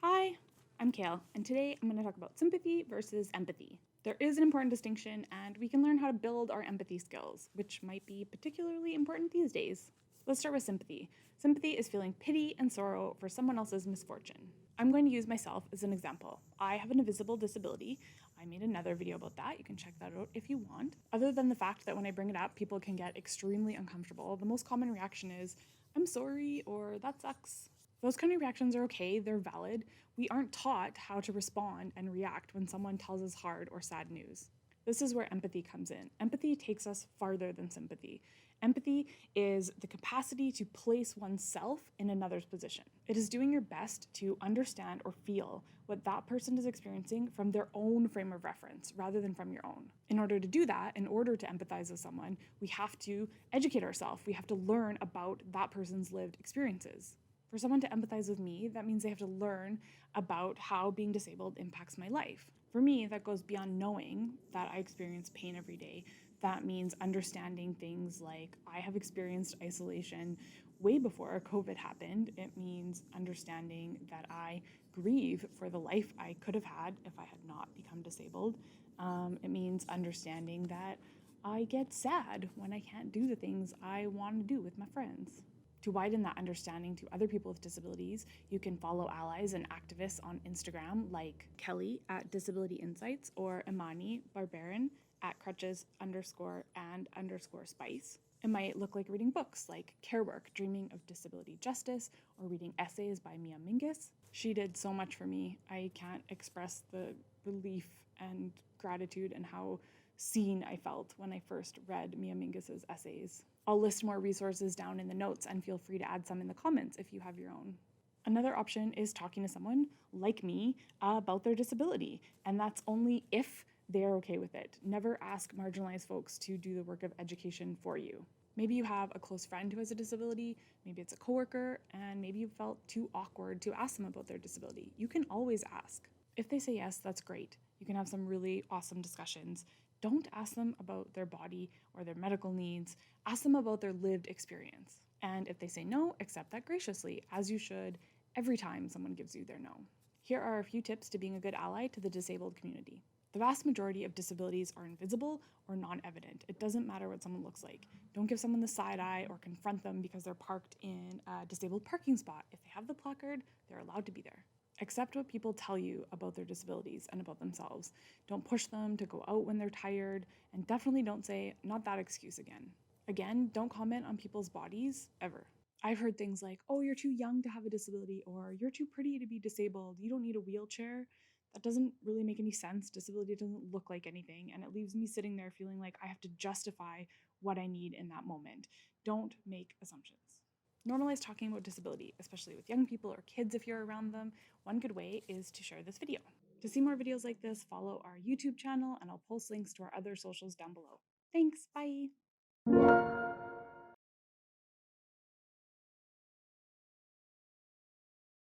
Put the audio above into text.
Hi, I'm Kale, and today I'm going to talk about sympathy versus empathy. There is an important distinction, and we can learn how to build our empathy skills, which might be particularly important these days. Let's start with sympathy. Sympathy is feeling pity and sorrow for someone else's misfortune. I'm going to use myself as an example. I have an invisible disability. I made another video about that. You can check that out if you want. Other than the fact that when I bring it up, people can get extremely uncomfortable, the most common reaction is, I'm sorry, or that sucks. Those kind of reactions are okay, they're valid. We aren't taught how to respond and react when someone tells us hard or sad news. This is where empathy comes in. Empathy takes us farther than sympathy. Empathy is the capacity to place oneself in another's position. It is doing your best to understand or feel what that person is experiencing from their own frame of reference rather than from your own. In order to do that, in order to empathize with someone, we have to educate ourselves. We have to learn about that person's lived experiences. For someone to empathize with me, that means they have to learn about how being disabled impacts my life. For me, that goes beyond knowing that I experience pain every day. That means understanding things like I have experienced isolation way before COVID happened. It means understanding that I grieve for the life I could have had if I had not become disabled. It means understanding that I get sad when I can't do the things I want to do with my friends. To widen that understanding to other people with disabilities, you can follow allies and activists on Instagram like Kelly at Disability Insights or Imani Barbaran at crutches_and_spice. It might look like reading books like Care Work, Dreaming of Disability Justice, or reading essays by Mia Mingus. She did so much for me. I can't express the relief and gratitude and how seen I felt when I first read Mia Mingus's essays. I'll list more resources down in the notes and feel free to add some in the comments if you have your own. Another option is talking to someone like me about their disability, and that's only if they're okay with it. Never ask marginalized folks to do the work of education for you. Maybe you have a close friend who has a disability, maybe it's a coworker, and maybe you felt too awkward to ask them about their disability. You can always ask. If they say yes, that's great. You can have some really awesome discussions. Don't ask them about their body or their medical needs. Ask them about their lived experience. And if they say no, accept that graciously, as you should every time someone gives you their no. Here are a few tips to being a good ally to the disabled community. The vast majority of disabilities are invisible or non-evident. It doesn't matter what someone looks like. Don't give someone the side eye or confront them because they're parked in a disabled parking spot. If they have the placard, they're allowed to be there. Accept what people tell you about their disabilities and about themselves. Don't push them to go out when they're tired, and definitely don't say, not that excuse again. Again, don't comment on people's bodies ever. I've heard things like, oh, you're too young to have a disability, or you're too pretty to be disabled, you don't need a wheelchair. That doesn't really make any sense. Disability doesn't look like anything, and it leaves me sitting there feeling like I have to justify what I need in that moment. Don't make assumptions. Normalize talking about disability, especially with young people or kids if you're around them. One good way is to share this video. To see more videos like this, follow our YouTube channel, and I'll post links to our other socials down below. Thanks, bye!